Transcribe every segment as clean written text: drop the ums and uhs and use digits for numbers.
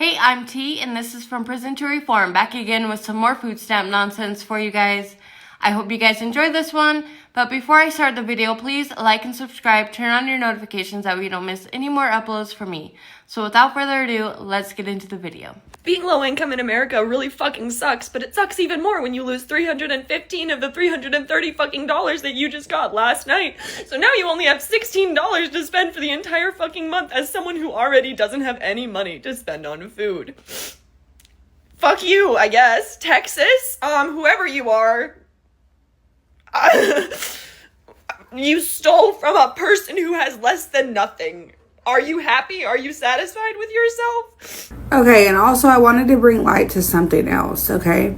Hey, I'm T, and this is From Prison to Reform, back again with some more food stamp nonsense for you guys. I hope you guys enjoyed this one, but before I start the video, please like and subscribe, turn on your notifications that way you don't miss any more uploads from me. So without further ado, let's get into the video. Being low income in America really fucking sucks, but it sucks even more when you lose 315 of the 330 fucking dollars that you just got last night. So now you only have $16 to spend for the entire fucking month as someone who already doesn't have any money to spend on food. Fuck you, I guess. Texas, whoever you are, you stole from a person who has less than nothing. Are you happy? Are you satisfied with yourself? Okay, and also I wanted to bring light to something else, okay?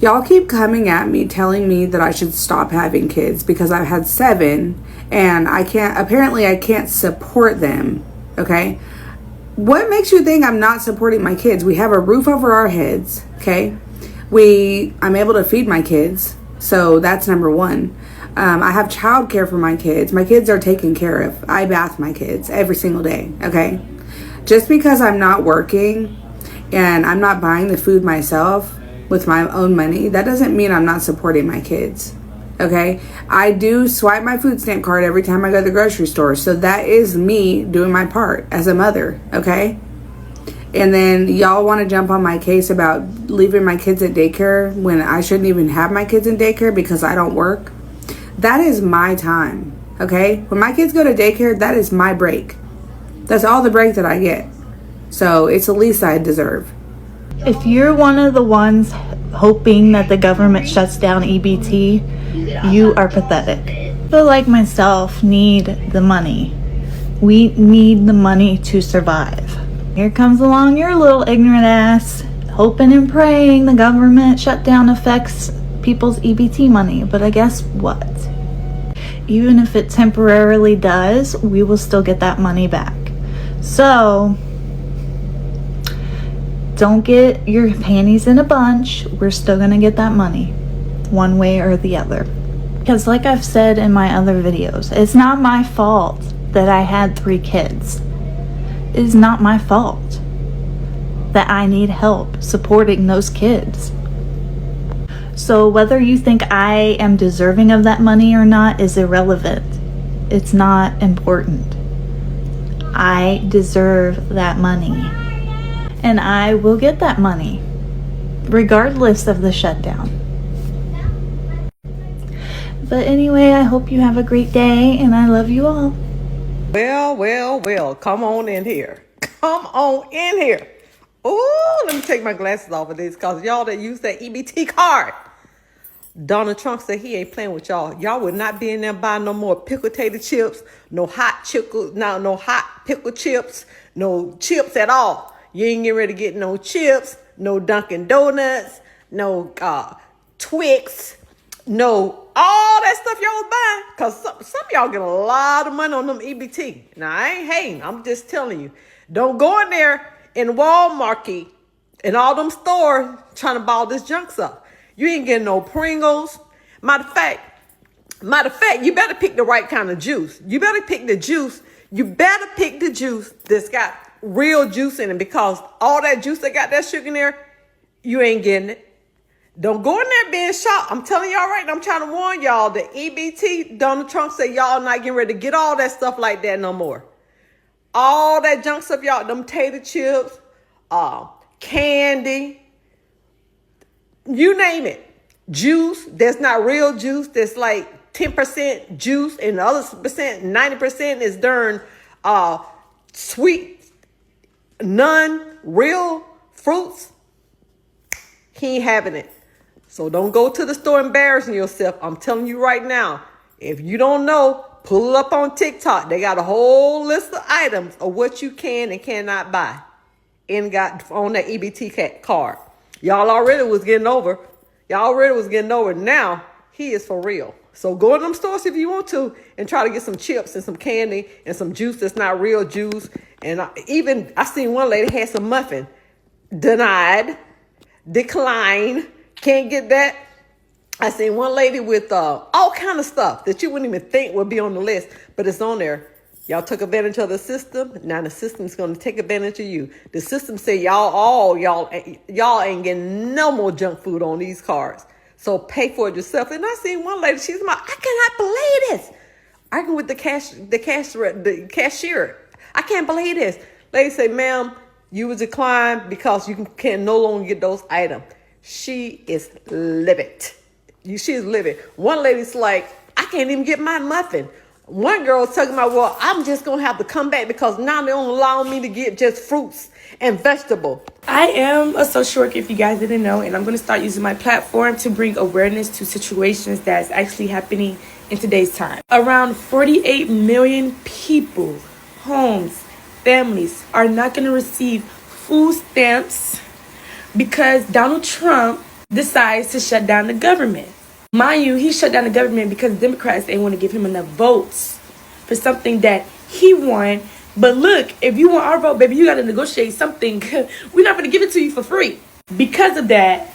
Y'all keep coming at me telling me that I should stop having kids because I've had 7 and I can't support them, okay? What makes you think I'm not supporting my kids? We have a roof over our heads, okay? I'm able to feed my kids, so that's number 1. I have childcare for my kids. My kids are taken care of. I bath my kids every single day, okay? Just because I'm not working and I'm not buying the food myself with my own money, that doesn't mean I'm not supporting my kids, okay? I do swipe my food stamp card every time I go to the grocery store, so that is me doing my part as a mother, okay? And then y'all want to jump on my case about leaving my kids at daycare when I shouldn't even have my kids in daycare because I don't work. That is my time, okay? When my kids go to daycare, that is my break. That's all the break that I get. So it's the least I deserve. If you're one of the ones hoping that the government shuts down EBT, you are pathetic. People like myself need the money. We need the money to survive. Here comes along your little ignorant ass, hoping and praying the government shutdown affects people's EBT money. But I guess what? Even if it temporarily does, we will still get that money back. So don't get your panties in a bunch. We're still gonna get that money one way or the other. Because like I've said in my other videos, it's not my fault that I had 3 kids. It is not my fault that I need help supporting those kids. So whether you think I am deserving of that money or not is irrelevant. It's not important. I deserve that money. And I will get that money, regardless of the shutdown. But anyway, I hope you have a great day, and I love you all. Well, come on in here. Come on in here. Oh, let me take my glasses off of this because y'all that use that EBT card. Donald Trump said he ain't playing with y'all. Y'all would not be in there buying no more pickle tater chips, no hot pickle chips, no chips at all. You ain't getting ready to get no chips, no Dunkin' Donuts, no Twix, no all that stuff y'all was buying. Because some of y'all get a lot of money on them EBT. Now, I ain't hating. I'm just telling you. Don't go in there in Walmart and all them stores trying to buy all this junk stuff. You ain't getting no Pringles. Matter of fact, you better pick the right kind of juice. You better pick the juice. You better pick the juice that's got real juice in it because all that juice that got that sugar in there, you ain't getting it. Don't go in there being shocked. I'm telling y'all right now, I'm trying to warn y'all, the EBT, Donald Trump said y'all not getting ready to get all that stuff like that no more. All that junk stuff, y'all, them tater chips, candy, you name it. Juice that's not real juice, that's like 10% juice and the other percent, 90% is darn sweet, non-real fruits. He ain't having it. So don't go to the store embarrassing yourself. I'm telling you right now, if you don't know, pull it up on TikTok. They got a whole list of items of what you can and cannot buy and got on that EBT card. Y'all already was getting over. Now he is for real. So go in them stores if you want to and try to get some chips and some candy and some juice that's not real juice. And I seen one lady had some muffin. Denied. Decline. Can't get that. I seen one lady with all kind of stuff that you wouldn't even think would be on the list, but it's on there. Y'all took advantage of the system. Now the system's going to take advantage of you. The system say y'all ain't getting no more junk food on these cards. So pay for it yourself. And I seen one lady, she's like, I cannot believe this. Arguing with the cashier. I can't believe this. Lady say, ma'am, you was declined because you can no longer get those items. She is livid. She is livid. One lady's like, I can't even get my muffin. One girl's talking about, well, I'm just going to have to come back because now they don't allow me to get just fruits and vegetables. I am a social worker, if you guys didn't know, and I'm going to start using my platform to bring awareness to situations that's actually happening in today's time. Around 48 million people, homes, families are not going to receive food stamps because Donald Trump decides to shut down the government. Mind you, he shut down the government because Democrats ain't want to give him enough votes for something that he won. But look, if you want our vote, baby, you got to negotiate something. We're not going to give it to you for free. Because of that,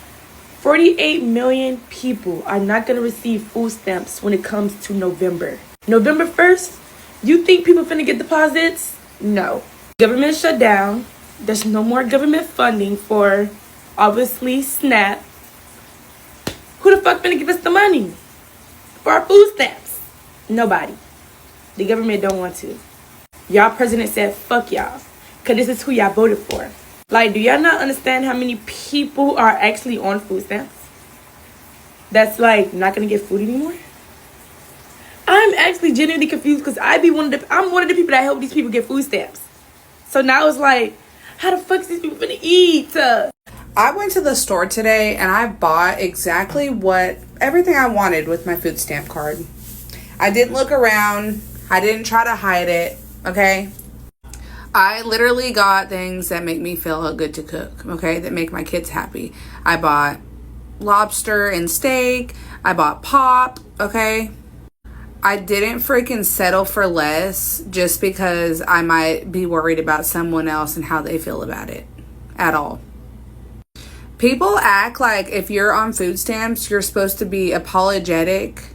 48 million people are not going to receive food stamps when it comes to November. November 1st, you think people finna get deposits? No. Government shut down. There's no more government funding for, obviously, SNAP. Who the fuck finna give us the money for our food stamps? Nobody. The government don't want to. Y'all president said, fuck y'all. Because this is who y'all voted for. Like, do y'all not understand how many people are actually on food stamps? That's like, not going to get food anymore? I'm actually genuinely confused because I'm one of the people that help these people get food stamps. So now it's like, how the fuck is these people finna eat? I went to the store today and I bought exactly everything I wanted with my food stamp card. I didn't look around. I didn't try to hide it. Okay. I literally got things that make me feel good to cook. Okay. That make my kids happy. I bought lobster and steak. I bought pop. Okay. I didn't freaking settle for less just because I might be worried about someone else and how they feel about it at all. People act like if you're on food stamps, you're supposed to be apologetic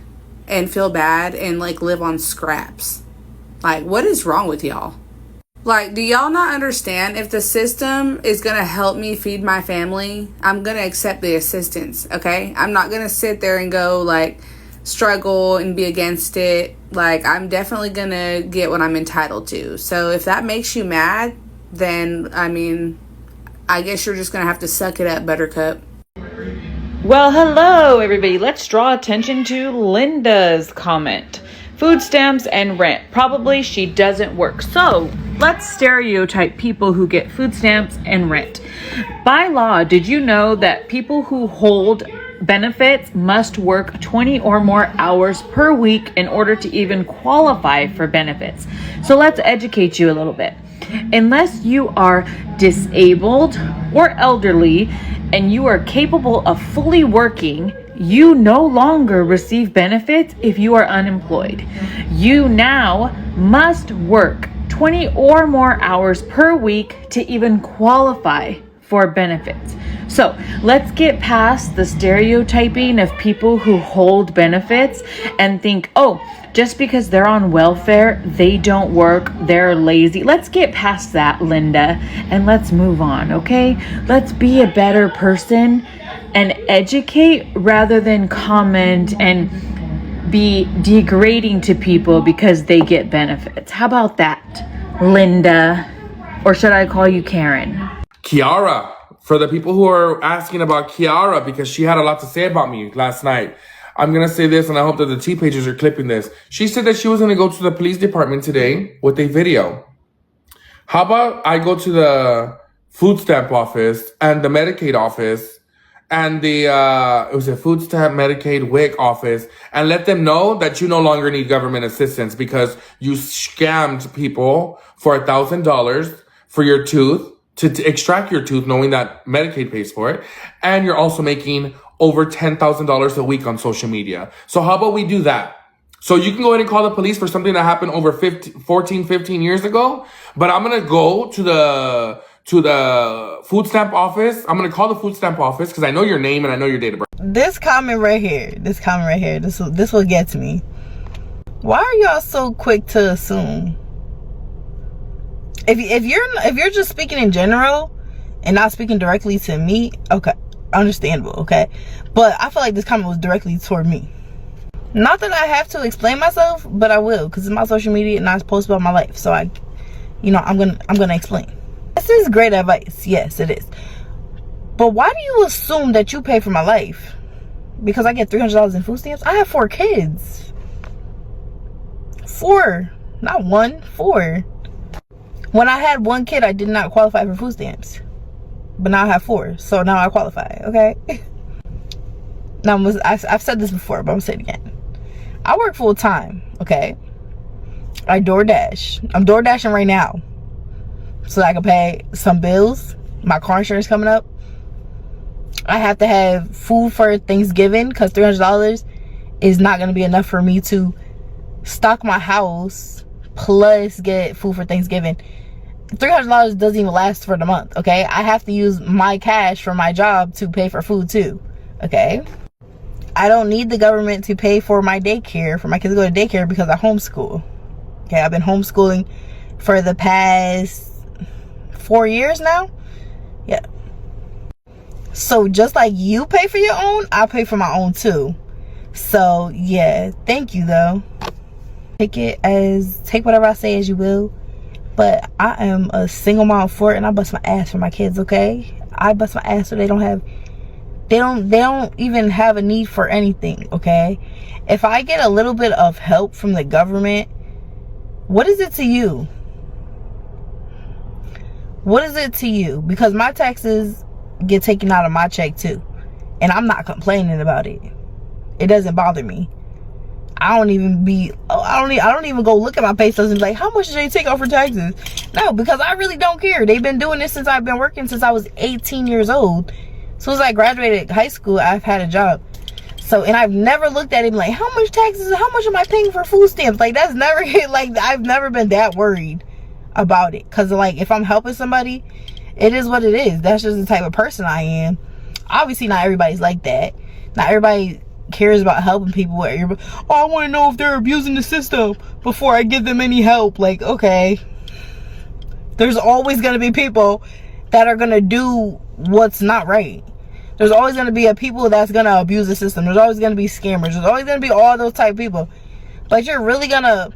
and feel bad and like live on scraps. Like, what is wrong with y'all? Like, do y'all not understand if the system is going to help me feed my family, I'm going to accept the assistance, okay? I'm not going to sit there and go like struggle and be against it. Like, I'm definitely going to get what I'm entitled to. So if that makes you mad, then I mean, I guess you're just going to have to suck it up, Buttercup. Well, hello, everybody. Let's draw attention to Linda's comment. Food stamps and rent. Probably she doesn't work. So let's stereotype people who get food stamps and rent. By law, did you know that people who hold benefits must work 20 or more hours per week in order to even qualify for benefits? So let's educate you a little bit. Unless you are disabled or elderly and you are capable of fully working, you no longer receive benefits if you are unemployed. You now must work 20 or more hours per week to even qualify for benefits. So let's get past the stereotyping of people who hold benefits and think, oh, just because they're on welfare, they don't work, they're lazy. Let's get past that, Linda, and let's move on, okay? Let's be a better person and educate rather than comment and be degrading to people because they get benefits. How about that, Linda? Or should I call you Karen? Kiara, for the people who are asking about Kiara, because she had a lot to say about me last night. I'm going to say this, and I hope that the T-pages are clipping this. She said that she was going to go to the police department today with a video. How about I go to the food stamp office and the Medicaid office and the, it was a food stamp, Medicaid, WIC office, and let them know that you no longer need government assistance because you scammed people for $1,000 for your tooth, to extract your tooth, knowing that Medicaid pays for it. And you're also making over $10,000 a week on social media. So how about we do that? So you can go ahead and call the police for something that happened over 15 years ago. But I'm going to go to the food stamp office. I'm going to call the food stamp office because I know your name and I know your date of birth. This comment right here, this will get to me. Why are y'all so quick to assume if you're just speaking in general and not speaking directly to me, okay, understandable, okay? But I feel like this comment was directly toward me. Not that I have to explain myself, but I will, because it's my social media and I post about my life. So I'm gonna explain. This is great advice. Yes, it is. But why do you assume that you pay for my life? Because I get $300 in food stamps? I have 4 kids. 4. Not 1, 4. When I had 1 kid, I did not qualify for food stamps. But now I have 4. So now I qualify, okay? Now, I've said this before, but I'm going to say it again. I work full time, okay? I DoorDash. I'm DoorDashing right now. So I can pay some bills. My car insurance coming up. I have to have food for Thanksgiving because $300 is not going to be enough for me to stock my house plus get food for Thanksgiving. $300 doesn't even last for the month, okay? I have to use my cash from my job to pay for food too, okay? I don't need the government to pay for my daycare, for my kids to go to daycare, because I homeschool. Okay, I've been homeschooling for the past 4 years now. Yeah. So just like you pay for your own, I pay for my own too. So yeah, thank you though. Take whatever I say as you will. But I am a single mom for it, and I bust my ass for my kids, okay? I bust my ass so they don't even have a need for anything, okay? If I get a little bit of help from the government, what is it to you? What is it to you? Because my taxes get taken out of my check too, and I'm not complaining about it. It doesn't bother me. I don't even go look at my pay stubs and be like, how much did they take off for taxes? No, because I really don't care. They've been doing this since I've been working since I was 18 years old. As soon as I graduated high school, I've had a job. So, and I've never looked at it like, how much taxes, how much am I paying for food stamps? Like, that's never, like, I've never been that worried about it. Because, like, if I'm helping somebody, it is what it is. That's just the type of person I am. Obviously, not everybody's like that. Not everybody cares about helping people. Oh, I want to know if they're abusing the system before I give them any help. Like, okay. There's always going to be people that are going to do what's not right. There's always going to be people that's going to abuse the system. There's always going to be scammers. There's always going to be all those type of people. But you're really going to,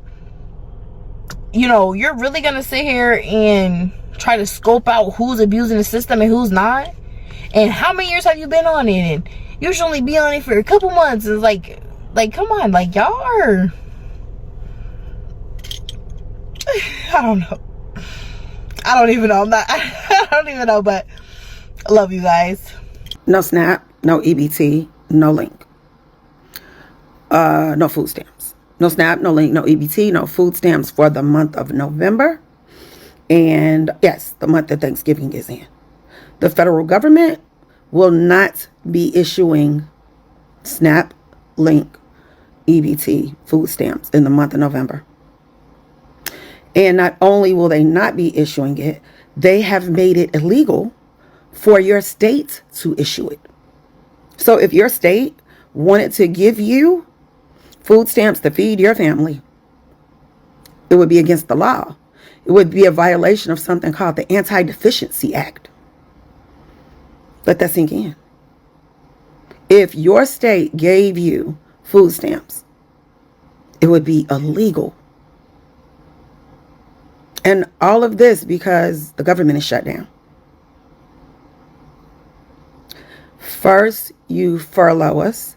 you're really going to sit here and try to scope out who's abusing the system and who's not. And how many years have you been on it? And you should only be on it for a couple months. It's like, come on, like, y'all are, I don't know. I don't even know. I don't even know, but I love you guys. No SNAP, no EBT, no link. No food stamps. No SNAP, no link, no EBT, no food stamps for the month of November. And yes, the month that Thanksgiving is in. The federal government will not be issuing SNAP, link, EBT, food stamps in the month of November. And not only will they not be issuing it, they have made it illegal for your state to issue it. So if your state wanted to give you food stamps to feed your family, it would be against the law. It would be a violation of something called the Anti-Deficiency Act. Let that sink in. If your state gave you food stamps, it would be illegal. And all of this because the government is shut down. First, you furlough us.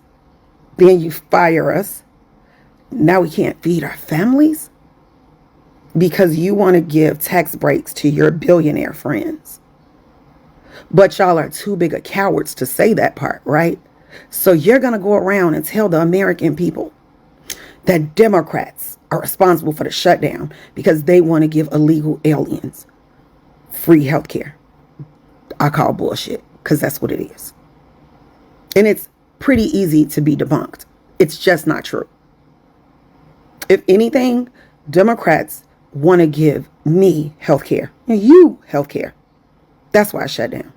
Then you fire us. Now we can't feed our families because you want to give tax breaks to your billionaire friends. But y'all are too big of cowards to say that part, right? So you're going to go around and tell the American people that Democrats are responsible for the shutdown because they want to give illegal aliens free health care. I call bullshit because that's what it is. And it's pretty easy to be debunked. It's just not true. If anything, Democrats want to give me health care and you health care. That's why I shut down.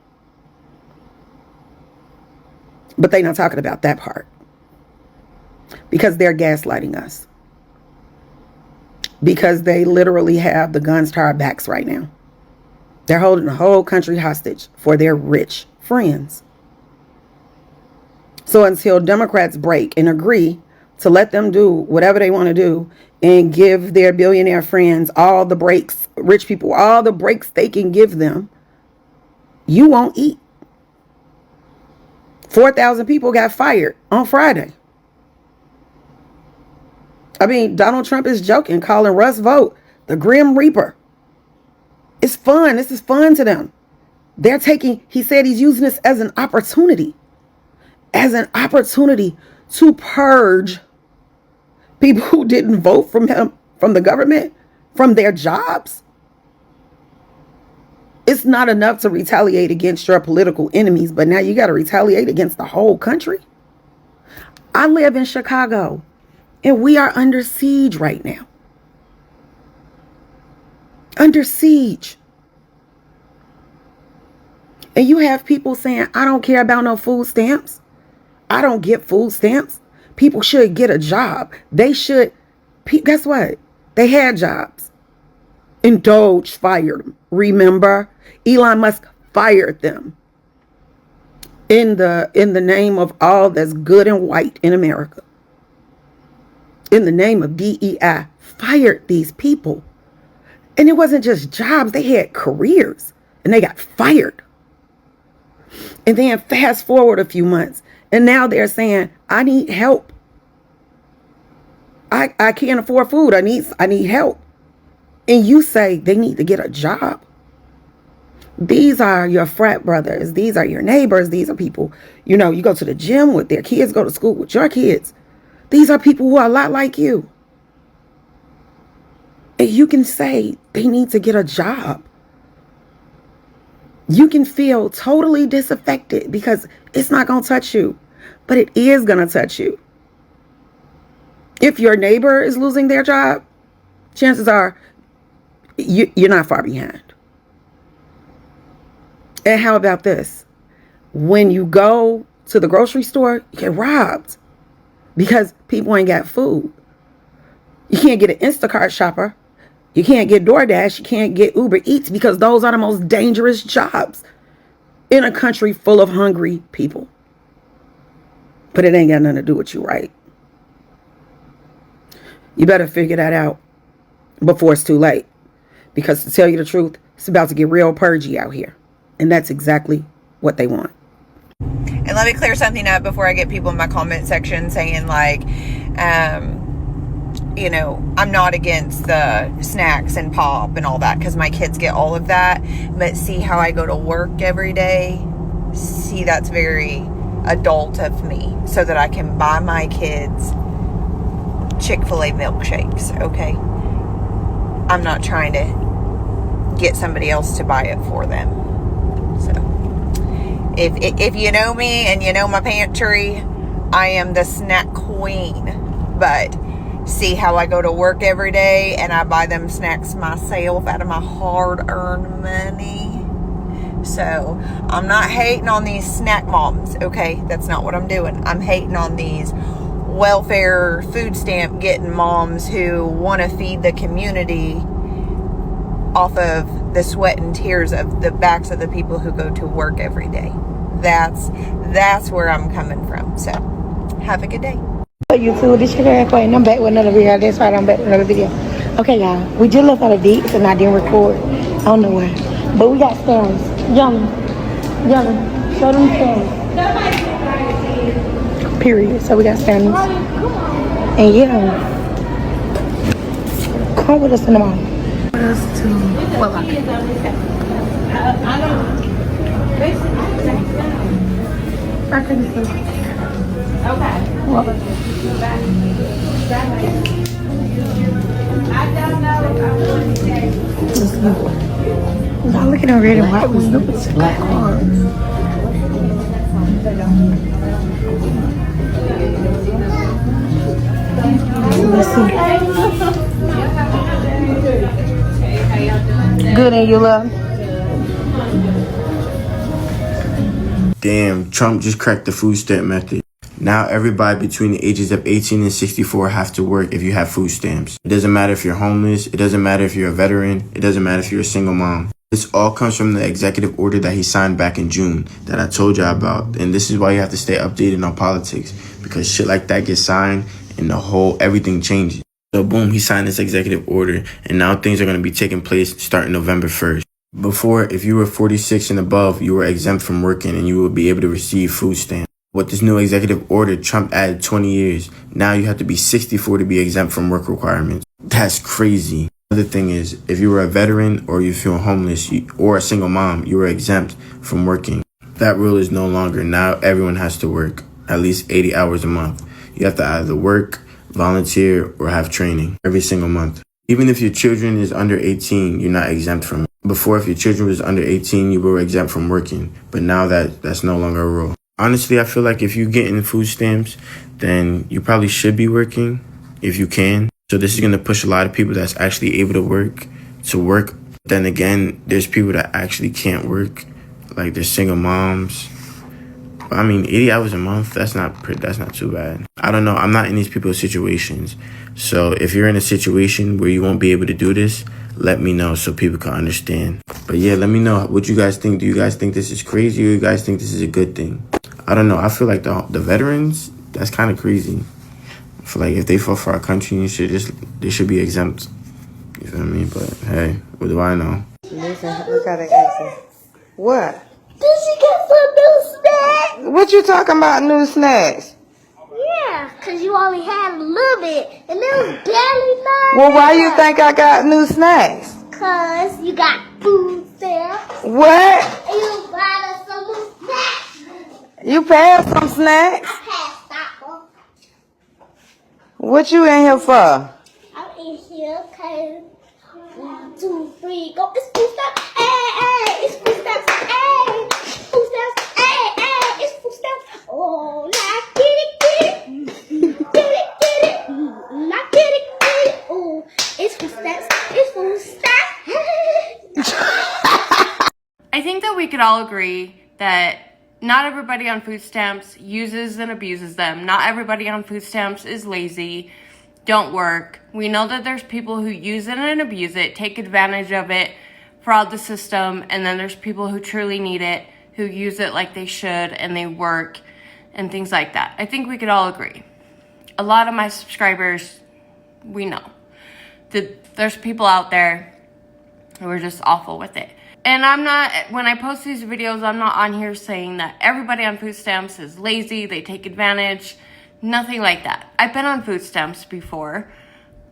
But they're not talking about that part because they're gaslighting us. because they literally have the guns to our backs right now. They're holding the whole country hostage for their rich friends. So until Democrats break and agree to let them do whatever they want to do and give their billionaire friends all the breaks, rich people, all the breaks they can give them, you won't eat. 4,000 people got fired on Friday. I mean, Donald Trump is joking, calling Russ Vought the Grim Reaper. It's fun. This is fun to them. They're taking, he said he's using this as an opportunity to purge people who didn't vote from him, from the government, from their jobs. It's not enough to retaliate against your political enemies, but now you got to retaliate against the whole country. I live in Chicago, and we are under siege right now. Under siege. And you have people saying, I don't care about no food stamps. I don't get food stamps. People should get a job. They should. Guess what? They had jobs. And Doge fired them. Remember? Elon Musk fired them. In the name of all that's good and white in America. In the name of DEI. Fired these people. And it wasn't just jobs. They had careers. And they got fired. And then fast forward a few months. And now they're saying, I need help. I can't afford food. I need help. And you say they need to get a job. These are your frat brothers. These are your neighbors. These are people, you go to the gym with their kids, go to school with your kids. These are people who are a lot like you. And you can say they need to get a job. You can feel totally disaffected because it's not going to touch you, but it is going to touch you. If your neighbor is losing their job, chances are you're not far behind. And how about this? When you go to the grocery store, you get robbed because people ain't got food. You can't get an Instacart shopper. You can't get DoorDash. You can't get Uber Eats because those are the most dangerous jobs in a country full of hungry people. But it ain't got nothing to do with you, right? You better figure that out before it's too late. Because to tell you the truth, it's about to get real purgy out here. And that's exactly what they want. And let me clear something up before I get people in my comment section saying like, I'm not against the snacks and pop and all that because my kids get all of that. But see how I go to work every day? See, that's very adult of me so that I can buy my kids Chick-fil-A milkshakes, okay? I'm not trying to get somebody else to buy it for them. So, if you know me and you know my pantry, I am the snack queen. But see how I go to work every day and I buy them snacks myself out of my hard-earned money. So, I'm not hating on these snack moms, okay? That's not what I'm doing. I'm hating on these welfare food stamp getting moms who want to feed the community off of the sweat and tears of the backs of the people who go to work every day. That's where I'm coming from. So, have a good day. YouTube, this is your girl Quay, and I'm back with another video. That's right, I'm back with another video. Okay, y'all, we just left out of Deeks and I didn't record. I don't know why. But we got stands. Yummy. Show them stands. Period. So we got stands. And yeah, come with us in the mall. With us to what locker? I couldn't see. Okay. What? Y'all looking at red and white ones. Look at black cars. Let's see. Good, and you love? Damn, Trump just cracked the food stamp method. Now everybody between the ages of 18 and 64 have to work if you have food stamps. It doesn't matter if you're homeless. It doesn't matter if you're a veteran. It doesn't matter if you're a single mom. This all comes from the executive order that he signed back in June that I told y'all about. And this is why you have to stay updated on politics, because shit like that gets signed and everything changes. So boom, he signed this executive order, and now things are going to be taking place starting November 1st. Before, if you were 46 and above, you were exempt from working and you would be able to receive food stamps. With this new executive order, Trump added 20 years. Now you have to be 64 to be exempt from work requirements. That's crazy. Another thing is, if you were a veteran or you feel homeless or a single mom, you were exempt from working. That rule is no longer. Now everyone has to work at least 80 hours a month. You have to either work, volunteer, or have training every single month. Even if your children is under 18, you're not exempt from it. Before, if your children was under 18, you were exempt from working. But now that's no longer a rule. Honestly, I feel like if you get in food stamps, then you probably should be working if you can. So this is going to push a lot of people that's actually able to work. Then again, there's people that actually can't work. Like there's single moms. I mean, 80 hours a month, that's not too bad. I don't know. I'm not in these people's situations. So if you're in a situation where you won't be able to do this, let me know so people can understand. But yeah, let me know what you guys think. Do you guys think this is crazy, or you guys think this is a good thing? I don't know. I feel like the veterans, that's kind of crazy. I feel like if they fought for our country, they should be exempt. You feel me? But hey, what do I know? Listen, look how they asking. What? Did she get some new snacks? What you talking about, new snacks? Yeah, because you only had a little bit, and there was barely none. Well, why you think I got new snacks? Because you got food stamps. What? And you bought us some new snacks. You passed some snacks? I passed that one. What you in here for? I'm in here because 1, 2, 3, go. It's food stamps. Hey, hey, it's food stamps. Hey, food stamps. Hey, hey, it's food stamps. Oh, now get it. Get it. Now get it. Oh, it's food stamps. It's food stamps. I think that we could all agree that not everybody on food stamps uses and abuses them. Not everybody on food stamps is lazy, don't work. We know that there's people who use it and abuse it, take advantage of it, fraud the system, and then there's people who truly need it, who use it like they should, and they work, and things like that. I think we could all agree. A lot of my subscribers, we know that there's people out there who are just awful with it. And when I post these videos, I'm not on here saying that everybody on food stamps is lazy, they take advantage, nothing like that. I've been on food stamps before.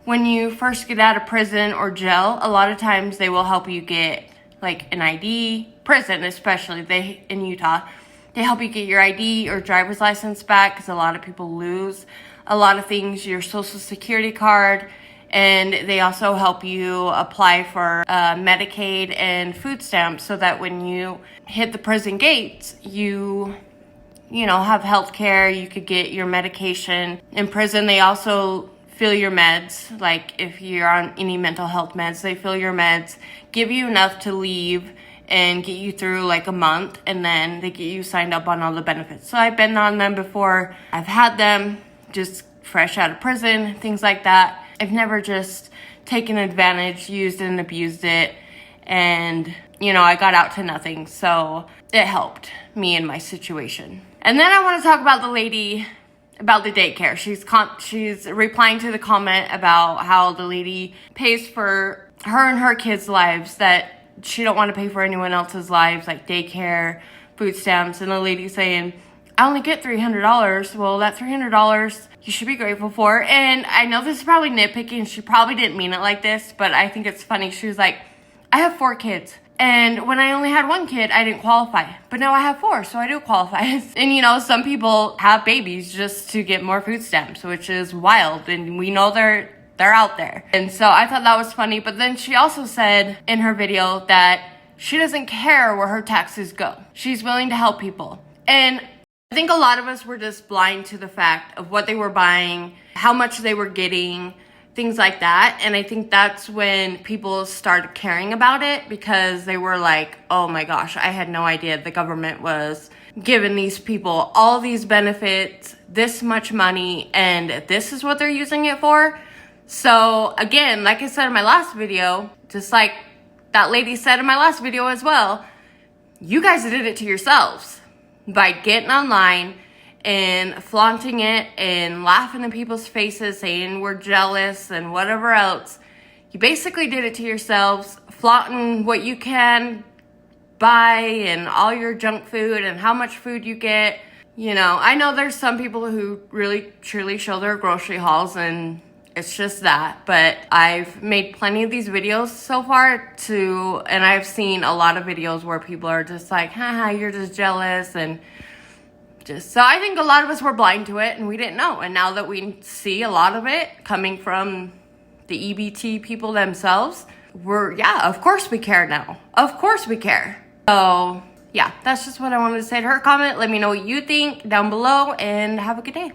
When you first get out of prison or jail, a lot of times they will help you get like an ID, prison especially, in Utah, they help you get your ID or driver's license back because a lot of people lose a lot of things, your social security card. And they also help you apply for Medicaid and food stamps so that when you hit the prison gates, you have health care, you could get your medication. In prison, they also fill your meds. Like if you're on any mental health meds, they fill your meds, give you enough to leave and get you through like a month, and then they get you signed up on all the benefits. So I've been on them before. I've had them just fresh out of prison, things like that. I've never just taken advantage, used and abused it, and, I got out to nothing, so it helped me in my situation. And then I want to talk about the lady about the daycare. She's replying to the comment about how the lady pays for her and her kids' lives, that she don't want to pay for anyone else's lives, like daycare, food stamps, and the lady saying, I only get $300. Well, that $300 you should be grateful for. And I know this is probably nitpicking. She probably didn't mean it like this, but I think it's funny. She was like, I have 4 kids. And when I only had 1 kid, I didn't qualify. But now I have 4, so I do qualify. And some people have babies just to get more food stamps, which is wild. And we know they're out there. And so I thought that was funny. But then she also said in her video that she doesn't care where her taxes go. She's willing to help people. And I think a lot of us were just blind to the fact of what they were buying, how much they were getting, things like that. And I think that's when people started caring about it, because they were like, oh my gosh, I had no idea the government was giving these people all these benefits, this much money, and this is what they're using it for. So again, like I said in my last video, just like that lady said in my last video as well, you guys did it to yourselves by getting online and flaunting it and laughing in people's faces, saying we're jealous and whatever else. You basically did it to yourselves, flaunting what you can buy and all your junk food and how much food you get. You know, I know there's some people who really truly show their grocery hauls, and it's just that. But I've made plenty of these videos so far and I've seen a lot of videos where people are just like, haha, you're just jealous. And so I think a lot of us were blind to it and we didn't know. And now that we see a lot of it coming from the EBT people themselves, of course we care now. Of course we care. So yeah, that's just what I wanted to say to her comment. Let me know what you think down below and have a good day.